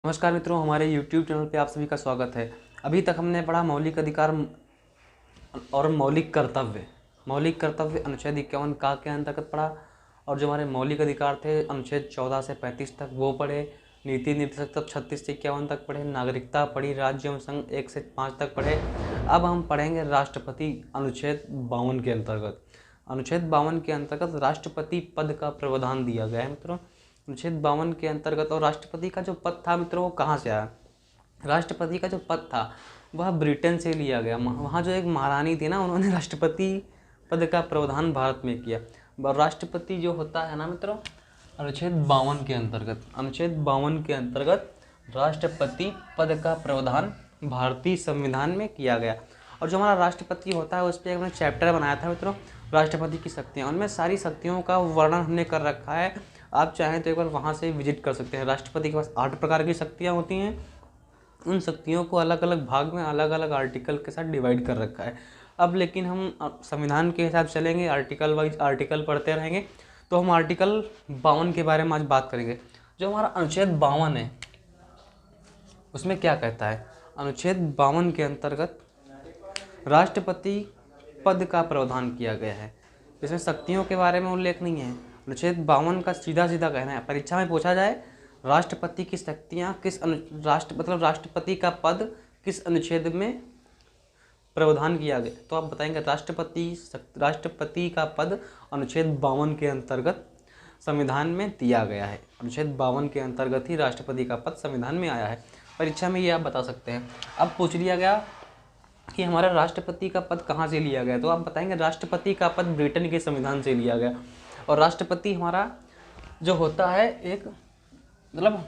नमस्कार मित्रों, हमारे YouTube चैनल पे आप सभी का स्वागत है। अभी तक हमने पढ़ा मौलिक अधिकार और मौलिक कर्तव्य। मौलिक कर्तव्य अनुच्छेद 51 का के अंतर्गत पढ़ा, और जो हमारे मौलिक अधिकार थे अनुच्छेद 14 से 35 तक वो पढ़े। नीति निर्देशक तक 36 से 51 तक पढ़े। नागरिकता पढ़ी। राज्य एवं संघ 1 से 5 तक पढ़े। अब हम पढ़ेंगे राष्ट्रपति अनुच्छेद 52 के अंतर्गत। अनुच्छेद 52 के अंतर्गत राष्ट्रपति पद का प्रावधान दिया गया है मित्रों। अनुच्छेद 52 के अंतर्गत, और राष्ट्रपति का जो पद था मित्रों वो कहाँ से आया? राष्ट्रपति का जो पद था वह ब्रिटेन से लिया गया। वहाँ जो एक महारानी थी ना, उन्होंने राष्ट्रपति पद का प्रावधान भारत में किया। राष्ट्रपति जो होता है ना मित्रों, अनुच्छेद 52 के अंतर्गत, अनुच्छेद 52 के अंतर्गत राष्ट्रपति पद का प्रावधान भारतीय संविधान में किया गया। और जो हमारा राष्ट्रपति होता है उस पर हमने चैप्टर बनाया था मित्रों, राष्ट्रपति की शक्तियाँ। उनमें सारी शक्तियों का वर्णन हमने कर रखा है। आप चाहें तो एक बार वहाँ से विजिट कर सकते हैं। राष्ट्रपति के पास 8 प्रकार की शक्तियाँ होती हैं। उन शक्तियों को अलग अलग भाग में अलग अलग आर्टिकल के साथ डिवाइड कर रखा है। अब लेकिन हम संविधान के हिसाब से चलेंगे, आर्टिकल वाइज आर्टिकल पढ़ते रहेंगे। तो हम आर्टिकल 52 के बारे में आज बात करेंगे। जो हमारा अनुच्छेद 52 है उसमें क्या कहता है? अनुच्छेद 52 के अंतर्गत राष्ट्रपति पद का प्रावधान किया गया है। इसमें शक्तियों के बारे में उल्लेख नहीं है। अनुच्छेद 52 का सीधा सीधा कहना है, परीक्षा में पूछा जाए राष्ट्रपति की शक्तियाँ किस राष्ट्रपति का पद किस अनुच्छेद में प्रावधान किया गया, तो आप बताएंगे राष्ट्रपति का पद अनुच्छेद 52 के अंतर्गत संविधान में दिया गया है। अनुच्छेद 52 के अंतर्गत ही राष्ट्रपति का पद संविधान में आया है। परीक्षा में ये आप बता सकते हैं। अब पूछ लिया गया कि हमारा राष्ट्रपति का पद कहाँ से लिया गया, तो आप बताएंगे राष्ट्रपति का पद ब्रिटेन के संविधान से लिया गया। और राष्ट्रपति हमारा जो होता है एक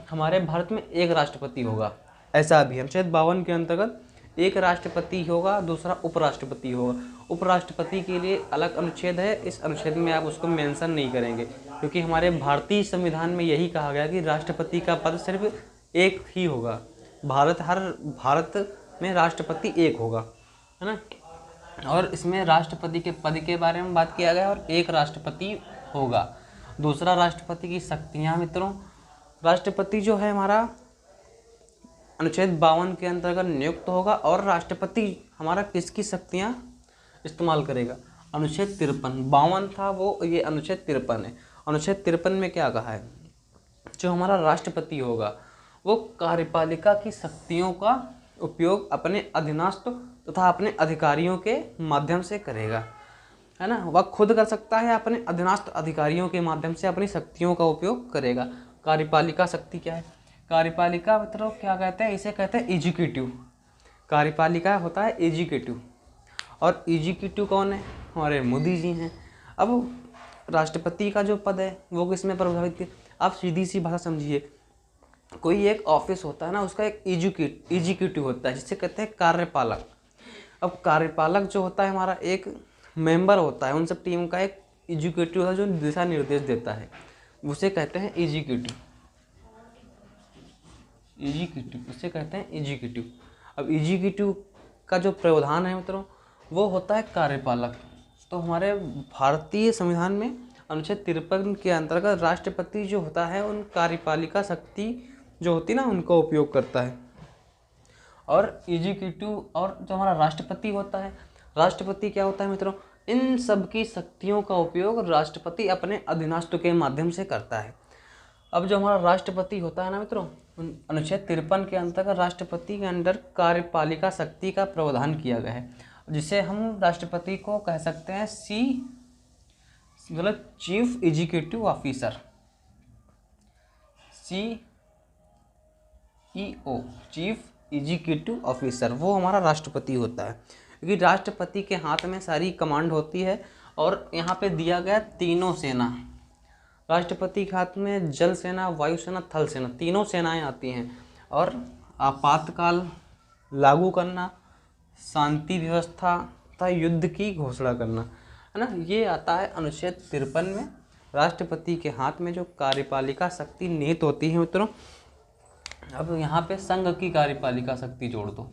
हमारे भारत में एक राष्ट्रपति होगा, ऐसा भी अनुच्छेद 52 के अंतर्गत एक राष्ट्रपति होगा, दूसरा उपराष्ट्रपति होगा। उपराष्ट्रपति के लिए अलग अनुच्छेद है। इस अनुच्छेद में आप उसको मेंशन नहीं करेंगे, क्योंकि हमारे भारतीय संविधान में यही कहा गया कि राष्ट्रपति का पद सिर्फ एक ही होगा। भारत में राष्ट्रपति एक होगा, है ना। और इसमें राष्ट्रपति के पद के बारे में बात किया गया और एक राष्ट्रपति होगा। दूसरा, राष्ट्रपति की शक्तियाँ मित्रों, राष्ट्रपति जो है हमारा अनुच्छेद 52 के अंतर्गत नियुक्त होगा। और राष्ट्रपति हमारा किसकी शक्तियाँ इस्तेमाल करेगा? अनुच्छेद 53, 52 था वो, ये अनुच्छेद 53 है। अनुच्छेद 53 में क्या कहा है? जो हमारा राष्ट्रपति होगा वो कार्यपालिका की शक्तियों का उपयोग अपने अधीनस्थ तथा अपने अधिकारियों के माध्यम से करेगा, है ना। वह खुद कर सकता है, अपने अधीनस्थ अधिकारियों के माध्यम से अपनी शक्तियों का उपयोग करेगा। कार्यपालिका शक्ति क्या है? कार्यपालिका मतलब क्या कहते हैं? इसे कहते हैं एग्जीक्यूटिव। कार्यपालिका होता है एग्जीक्यूटिव, और एग्जीक्यूटिव कौन है? हमारे मोदी जी हैं। अब राष्ट्रपति का जो पद है वो किसमें प्रभावित है? आप सीधी सी भाषा समझिए, कोई एक ऑफिस होता है ना, उसका एक एग्जीक्यूटिव होता है जिसे कहते हैं कार्यपालक। अब कार्यपालक जो होता है हमारा एक मेंबर होता है उन सब टीम का, एक एग्जीक्यूटिव है जो दिशा निर्देश देता है, उसे कहते हैं एग्जीक्यूटिव। उसे कहते हैं एग्जीक्यूटिव। अब एग्जीक्यूटिव का जो प्रावधान है मित्रों वो होता है कार्यपालक। तो हमारे भारतीय संविधान में अनुच्छेद 53 के अंतर्गत राष्ट्रपति जो होता है उन कार्यपालिका शक्ति जो होती है ना उनका उपयोग करता है। और एग्जीक्यूटिव और जो हमारा राष्ट्रपति होता है, राष्ट्रपति क्या होता है मित्रों? इन सब की शक्तियों का उपयोग राष्ट्रपति अपने अधीनस्थ के माध्यम से करता है। अब जो हमारा राष्ट्रपति होता है ना मित्रों, अनुच्छेद 53 के अंतर्गत राष्ट्रपति के अंदर कार्यपालिका शक्ति का प्रावधान किया गया है, जिसे हम राष्ट्रपति को कह सकते हैं chief executive officer, CEO, chief executive officer, वो हमारा राष्ट्रपति होता है। क्योंकि राष्ट्रपति के हाथ में सारी कमांड होती है। और यहाँ पे दिया गया तीनों सेना, राष्ट्रपति के हाथ में जल सेना, वायु सेना, थल सेना, तीनों सेनाएं आती हैं। और आपातकाल लागू करना, शांति व्यवस्था तथा युद्ध की घोषणा करना, है ना, ये आता है अनुच्छेद 53 में। राष्ट्रपति के हाथ में जो कार्यपालिका शक्ति निहित होती है मित्रों। अब यहाँ पे संघ की कार्यपालिका शक्ति जोड़ दो।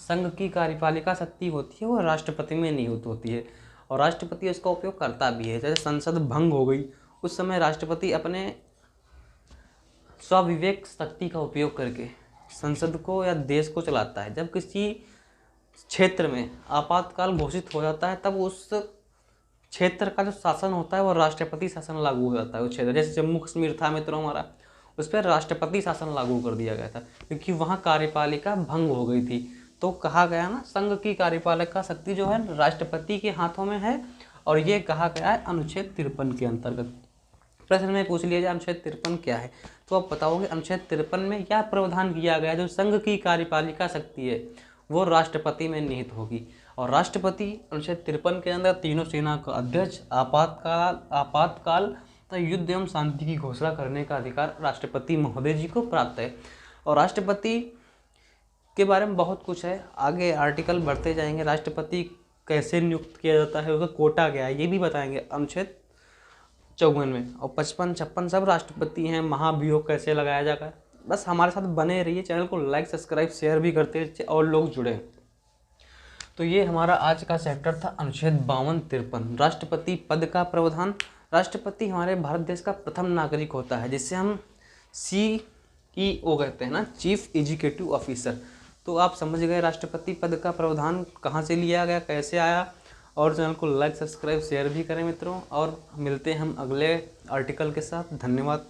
संघ की कार्यपालिका शक्ति होती है वो राष्ट्रपति में निहित होती है, और राष्ट्रपति इसका उपयोग करता भी है। जैसे संसद भंग हो गई उस समय राष्ट्रपति अपने स्वविवेक शक्ति का उपयोग करके संसद को या देश को चलाता है। जब किसी क्षेत्र में आपातकाल घोषित हो जाता है तब उस क्षेत्र का जो शासन होता है वो राष्ट्रपति शासन लागू हो जाता है। उस क्षेत्र जैसे जम्मू कश्मीर था मित्रों हमारा, उस पर राष्ट्रपति शासन लागू कर दिया गया था क्योंकि वहाँ कार्यपालिका भंग हो गई थी। तो कहा गया ना, संघ की कार्यपालिका शक्ति जो है राष्ट्रपति के हाथों में है, और ये कहा गया है अनुच्छेद 53 के अंतर्गत। प्रश्न में पूछ लिया जाए अनुच्छेद 53 क्या है, तो आप बताओगे अनुच्छेद 53 में क्या प्रावधान किया गया, जो संघ की कार्यपालिका शक्ति है वो राष्ट्रपति में निहित होगी। और राष्ट्रपति अनुच्छेद 53 के अंदर तीनों सेना का अध्यक्ष, आपातकाल तथा युद्ध एवं शांति की घोषणा करने का अधिकार राष्ट्रपति महोदय जी को प्राप्त है। और राष्ट्रपति के बारे में बहुत कुछ है, आगे आर्टिकल बढ़ते जाएंगे। राष्ट्रपति कैसे नियुक्त किया जाता है, उसका कोटा क्या है, ये भी बताएंगे अनुच्छेद 54 में। और 55, 56 सब राष्ट्रपति हैं। महाभियोग कैसे लगाया जाता है। बस हमारे साथ बने रहिए, चैनल को लाइक सब्सक्राइब शेयर भी करते रहिए और लोग जुड़े। तो ये हमारा आज का चैप्टर था अनुच्छेद 52-53 राष्ट्रपति पद का प्रावधान। राष्ट्रपति हमारे भारत देश का प्रथम नागरिक होता है, जिससे हम CEO कहते हैं ना, चीफ एग्जीक्यूटिव ऑफिसर। तो आप समझ गए राष्ट्रपति पद का प्रावधान कहाँ से लिया गया, कैसे आया। और चैनल को लाइक सब्सक्राइब शेयर भी करें मित्रों, और मिलते हैं हम अगले आर्टिकल के साथ। धन्यवाद।